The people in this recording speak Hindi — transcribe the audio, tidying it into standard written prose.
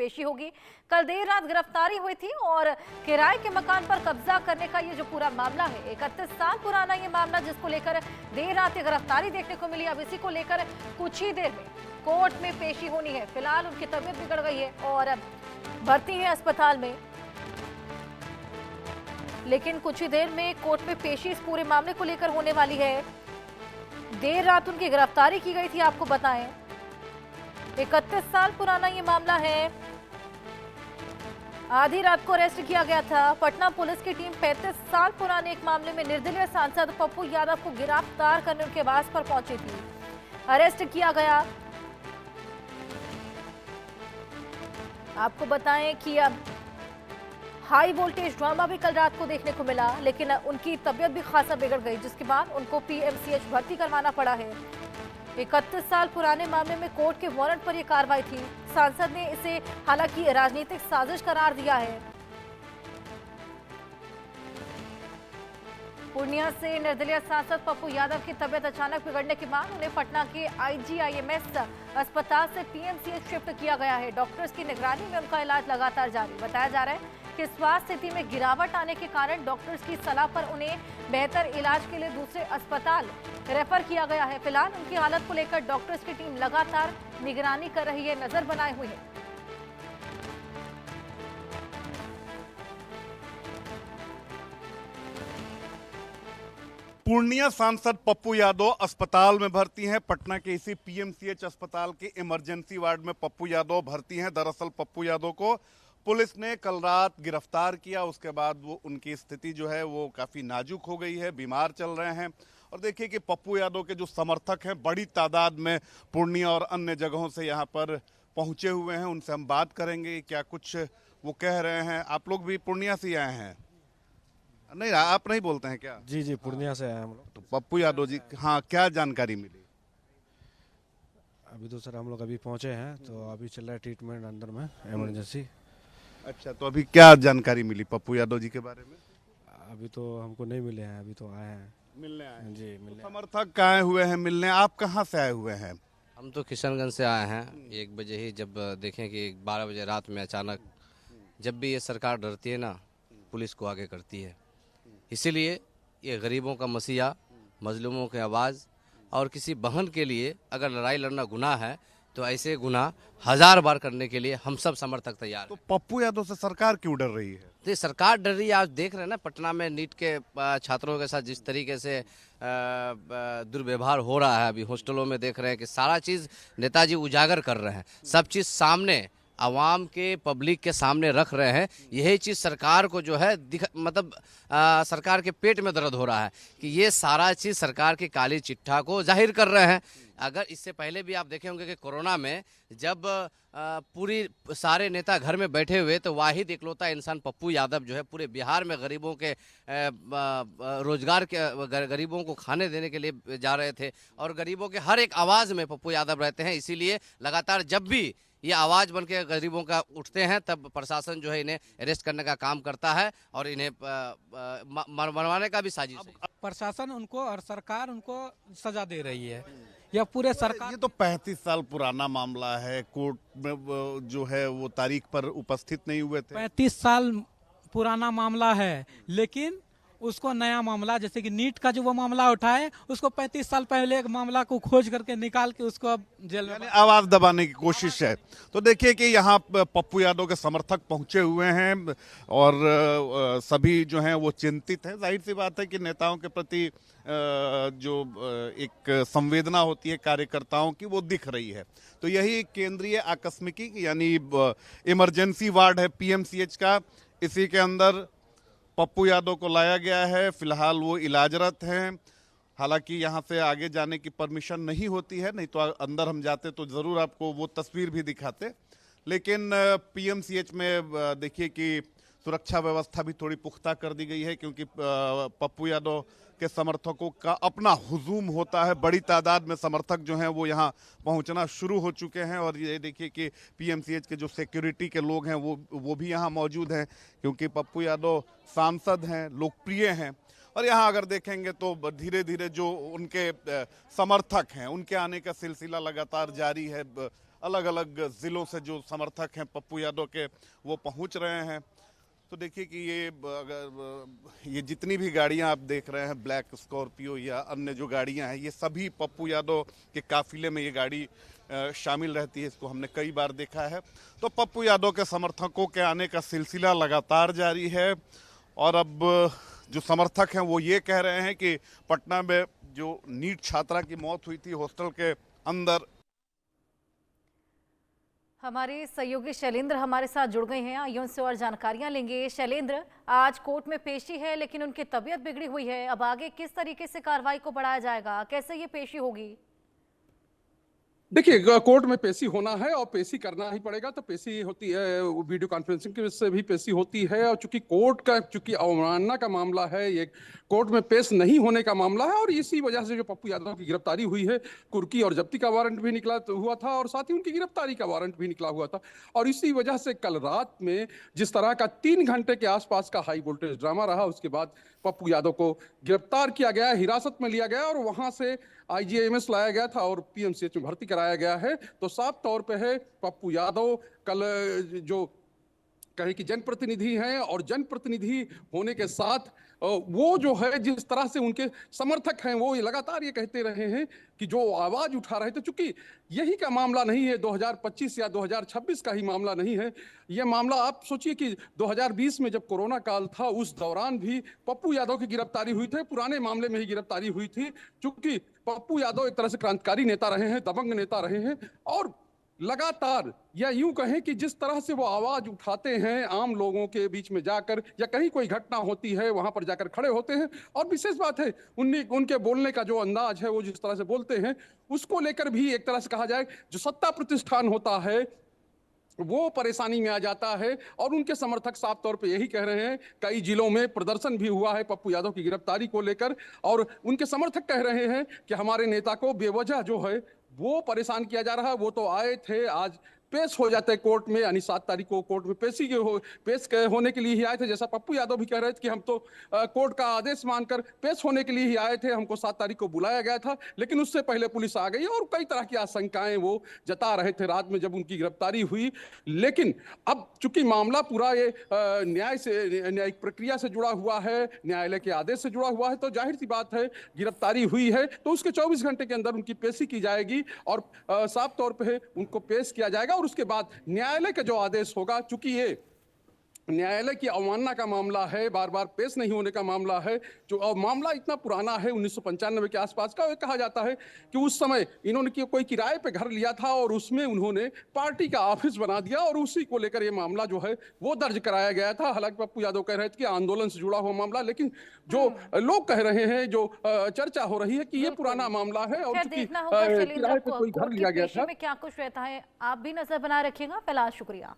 पेशी होगी। कल देर रात गिरफ्तारी हुई थी और किराए के मकान पर कब्जा करने का ये जो पूरा मामला है, 31 साल पुराना ये मामला, जिसको लेकर देर रात ये गिरफ्तारी देखने को मिली। अब इसी को लेकर कुछ ही देर में कोर्ट में पेशी होनी है। फिलहाल उनकी तबीयत बिगड़ गई है और भर्ती है अस्पताल में, लेकिन कुछ ही देर में कोर्ट में पेशी इस पूरे मामले को लेकर होने वाली है। देर रात उनकी गिरफ्तारी की गई थी, आपको बताएं। 31 साल पुराना ये मामला है। आधी रात को अरेस्ट किया गया था। पटना पुलिस की टीम 35 साल पुराने एक मामले में निर्दलीय सांसद पप्पू यादव को गिरफ्तार करने उनके आवास पर पहुंची थी। अरेस्ट किया गया। आपको बताएं कि अब हाई वोल्टेज ड्रामा भी कल रात को देखने को मिला, लेकिन उनकी तबीयत भी खासा बिगड़ गई, जिसके बाद उनको पीएमसीएच भर्ती करवाना पड़ा है। 31 साल पुराने मामले में कोर्ट के वारंट पर यह कार्रवाई थी। सांसद ने इसे हालांकि राजनीतिक साजिश करार दिया है। पूर्णिया से निर्दलीय सांसद पप्पू यादव की तबीयत अचानक बिगड़ने के बाद उन्हें पटना के आईजीआईएमएस अस्पताल से पीएमसीएच शिफ्ट किया गया है। डॉक्टर्स की निगरानी में उनका इलाज लगातार जारी। बताया जा रहा है कि स्वास्थ्य स्थिति में गिरावट आने के कारण डॉक्टर्स की सलाह पर उन्हें बेहतर इलाज के लिए दूसरे अस्पताल रेफर किया गया है। फिलहाल उनकी हालत को लेकर डॉक्टर्स की टीम लगातार निगरानी कर रही है, नजर बनाए हुए है। पूर्णिया सांसद पप्पू यादव अस्पताल में भर्ती हैं। पटना के इसी पीएमसीएच अस्पताल के इमरजेंसी वार्ड में पप्पू यादव भर्ती हैं। दरअसल पप्पू यादव को पुलिस ने कल रात गिरफ्तार किया, उसके बाद वो उनकी स्थिति जो है वो काफ़ी नाजुक हो गई है, बीमार चल रहे हैं। और देखिए कि पप्पू यादव के जो समर्थक हैं बड़ी तादाद में पूर्णिया और अन्य जगहों से यहाँ पर पहुँचे हुए हैं। उनसे हम बात करेंगे, क्या कुछ वो कह रहे हैं। आप लोग भी पूर्णिया से आए हैं? नहीं, आप नहीं बोलते हैं क्या? जी पूर्णिया से आए हम लोग। तो पप्पू यादव जी, हाँ, क्या जानकारी मिली? अभी तो सर हम लोग अभी पहुंचे हैं, तो अभी चल रहा है ट्रीटमेंट अंदर में, इमरजेंसी। अच्छा, तो अभी क्या जानकारी मिली पप्पू यादव जी के बारे में? अभी तो हमको नहीं मिले हैं, अभी तो आए हैं मिलने आए हैं। जी मिलने। तो समर्थक आए हुए हैं मिलने। आप कहाँ से आए हुए हैं? हम तो किशनगंज से आए हैं। 1 बजे ही जब देखें कि 12 बजे रात में अचानक, जब भी ये सरकार डरती है ना, पुलिस को आगे करती है। इसीलिए ये गरीबों का मसीहा, मजलूमों की आवाज़, और किसी बहन के लिए अगर लड़ाई लड़ना गुनाह है तो ऐसे गुनाह 1000 बार करने के लिए हम सब समर्थक तैयार हैं। तो पप्पू यादव से सरकार क्यों डर रही है? तो सरकार डर रही है। आज देख रहे हैं ना पटना में नीट के छात्रों के साथ जिस तरीके से दुर्व्यवहार हो रहा है। अभी हॉस्टलों में देख रहे हैं कि सारा चीज़ नेताजी उजागर कर रहे हैं, सब चीज़ सामने आवाम के, पब्लिक के सामने रख रहे हैं। यही चीज़ सरकार को जो है मतलब सरकार के पेट में दर्द हो रहा है कि ये सारा चीज़ सरकार की काली चिट्ठा को जाहिर कर रहे हैं। अगर इससे पहले भी आप देखे होंगे कि कोरोना में जब पूरी सारे नेता घर में बैठे हुए, तो वाहिद इकलौता इंसान पप्पू यादव जो है पूरे बिहार में गरीबों के रोजगार के, गरीबों को खाने देने के लिए जा रहे थे, और गरीबों के हर एक आवाज़ में पप्पू यादव रहते हैं। इसीलिए लगातार जब भी ये आवाज़ बन के गरीबों का उठते हैं, तब प्रशासन जो है इन्हें अरेस्ट करने का काम करता है और इन्हें मरवाने का भी साजिश है। प्रशासन उनको और सरकार उनको सजा दे रही है। यह पूरे सरकार, ये तो 35 साल पुराना मामला है। कोर्ट में जो है वो तारीख पर उपस्थित नहीं हुए थे। 35 साल पुराना मामला है, लेकिन उसको नया मामला, जैसे कि नीट का जो वो मामला उठाए, उसको 35 साल पहले एक मामला को खोज करके निकाल के उसको अब जेल में आवाज दबाने की कोशिश है। तो देखिए कि यहाँ पप्पू यादव के समर्थक पहुंचे हुए हैं और सभी जो हैं वो चिंतित हैं। जाहिर सी बात है कि नेताओं के प्रति जो एक संवेदना होती है कार्यकर्ताओं की, वो दिख रही है। तो यही केंद्रीय आकस्मिकी यानी इमरजेंसी वार्ड है पीएमसीएच का, इसी के अंदर पप्पू यादव को लाया गया है। फिलहाल वो इलाजरत हैं। हालांकि यहाँ से आगे जाने की परमिशन नहीं होती है, नहीं तो अंदर हम जाते तो ज़रूर आपको वो तस्वीर भी दिखाते। लेकिन पीएमसीएच में देखिए कि सुरक्षा व्यवस्था भी थोड़ी पुख्ता कर दी गई है, क्योंकि पप्पू यादव के समर्थकों का अपना हुजूम होता है। बड़ी तादाद में समर्थक जो हैं वो यहाँ पहुँचना शुरू हो चुके हैं। और ये देखिए कि पीएमसीएच के जो सिक्योरिटी के लोग हैं वो भी यहाँ मौजूद हैं, क्योंकि पप्पू यादव सांसद हैं, लोकप्रिय हैं। और यहाँ अगर देखेंगे तो धीरे धीरे जो उनके समर्थक हैं उनके आने का सिलसिला लगातार जारी है। अलग अलग जिलों से जो समर्थक हैं पप्पू यादव के वो पहुंच रहे हैं। तो देखिए कि ये जितनी भी गाड़ियां आप देख रहे हैं, ब्लैक स्कॉर्पियो या अन्य जो गाड़ियां हैं, ये सभी पप्पू यादव के काफिले में ये गाड़ी शामिल रहती है। इसको हमने कई बार देखा है। तो पप्पू यादव के समर्थकों के आने का सिलसिला लगातार जारी है और अब जो समर्थक हैं वो ये कह रहे हैं कि पटना में जो नीट छात्रा की मौत हुई थी हॉस्टल के अंदर। हमारे सहयोगी शैलेंद्र हमारे साथ जुड़ गए हैं, आइए उनसे और जानकारियां लेंगे। शैलेंद्र, आज कोर्ट में पेशी है लेकिन उनकी तबीयत बिगड़ी हुई है, अब आगे किस तरीके से कार्रवाई को बढ़ाया जाएगा, कैसे ये पेशी होगी? देखिए, कोर्ट में पेशी होना है और पेशी करना ही पड़ेगा, तो पेशी होती है, वीडियो कॉन्फ्रेंसिंग की से भी पेशी होती है। और चूंकि अवमानना का मामला है, ये कोर्ट में पेश नहीं होने का मामला है और इसी वजह से जो पप्पू यादव की गिरफ्तारी हुई है, कुर्की और जब्ती का वारंट भी निकला हुआ था और साथ ही उनकी गिरफ्तारी का वारंट भी निकला हुआ था। और इसी वजह से कल रात में जिस तरह का 3 घंटे के आसपास का हाई वोल्टेज ड्रामा रहा, उसके बाद पप्पू यादव को गिरफ्तार किया गया, हिरासत में लिया गया और वहां से आईजीआईएमएस लाया गया था और पीएमसीएच में भर्ती कराया गया है। तो साफ तौर पे है, पप्पू यादव कल जो कहे कि जनप्रतिनिधि हैं और जनप्रतिनिधि होने के साथ वो जो है जिस तरह से उनके समर्थक हैं वो लगातार ये कहते रहे हैं कि जो आवाज उठा रहे थे, चूंकि यही का मामला नहीं है, 2025 या 2026 का ही मामला नहीं है ये मामला। आप सोचिए कि 2020 में जब कोरोना काल था उस दौरान भी पप्पू यादव की गिरफ्तारी हुई थी, पुराने मामले में ही गिरफ्तारी हुई थी। चूंकि पप्पू यादव एक तरह से क्रांतिकारी नेता रहे हैं, दबंग नेता रहे हैं और लगातार या यूं कहें कि जिस तरह से वो आवाज उठाते हैं आम लोगों के बीच में जाकर या कहीं कोई घटना होती है वहां पर जाकर खड़े होते हैं। और विशेष बात है उनके बोलने का जो अंदाज है, वो जिस तरह से बोलते हैं उसको लेकर भी एक तरह से कहा जाए जो सत्ता प्रतिष्ठान होता है वो परेशानी में आ जाता है। और उनके समर्थक साफ तौर पे यही कह रहे हैं, कई जिलों में प्रदर्शन भी हुआ है पप्पू यादव की गिरफ्तारी को लेकर और उनके समर्थक कह रहे हैं कि हमारे नेता को बेवजह जो है वो परेशान किया जा रहा है। वो तो आए थे, आज पेश हो जाते कोर्ट में, यानी 7 तारीख को कोर्ट में पेश होने के लिए ही आए थे। जैसा पप्पू यादव भी कह रहे थे कि हम तो कोर्ट का आदेश मानकर पेश होने के लिए ही आए थे, हमको 7 तारीख को बुलाया गया था, लेकिन उससे पहले पुलिस आ गई और कई तरह की आशंकाएं वो जता रहे थे रात में जब उनकी गिरफ्तारी हुई। लेकिन अब चूंकि मामला पूरा ये न्यायिक प्रक्रिया से जुड़ा हुआ है, न्यायालय के आदेश से जुड़ा हुआ है, तो जाहिर सी बात है गिरफ्तारी हुई है तो उसके 24 घंटे के अंदर उनकी पेशी की जाएगी और साफ तौर पर उनको पेश किया जाएगा। और उसके बाद न्यायालय का जो आदेश होगा, चूंकि ये न्यायालय की अवमानना का मामला है, बार बार पेश नहीं होने का मामला है, जो मामला इतना पुराना है 1995 के आसपास का। कहा जाता है कि उस समय इन्होंने कोई किराए पे घर लिया था और उसमें उन्होंने पार्टी का ऑफिस बना दिया और उसी को लेकर ये मामला जो है वो दर्ज कराया गया था। हालांकि पप्पू यादव कह रहे थे कि आंदोलन से जुड़ा हुआ मामला, लेकिन जो लोग कह रहे हैं, जो चर्चा हो रही है कि ये पुराना मामला है और देखना होगा किराए पे कोई घर लिया गया था। में क्या कुछ रहता है, आप भी नजर बना रखिएगा। फिलहाल शुक्रिया।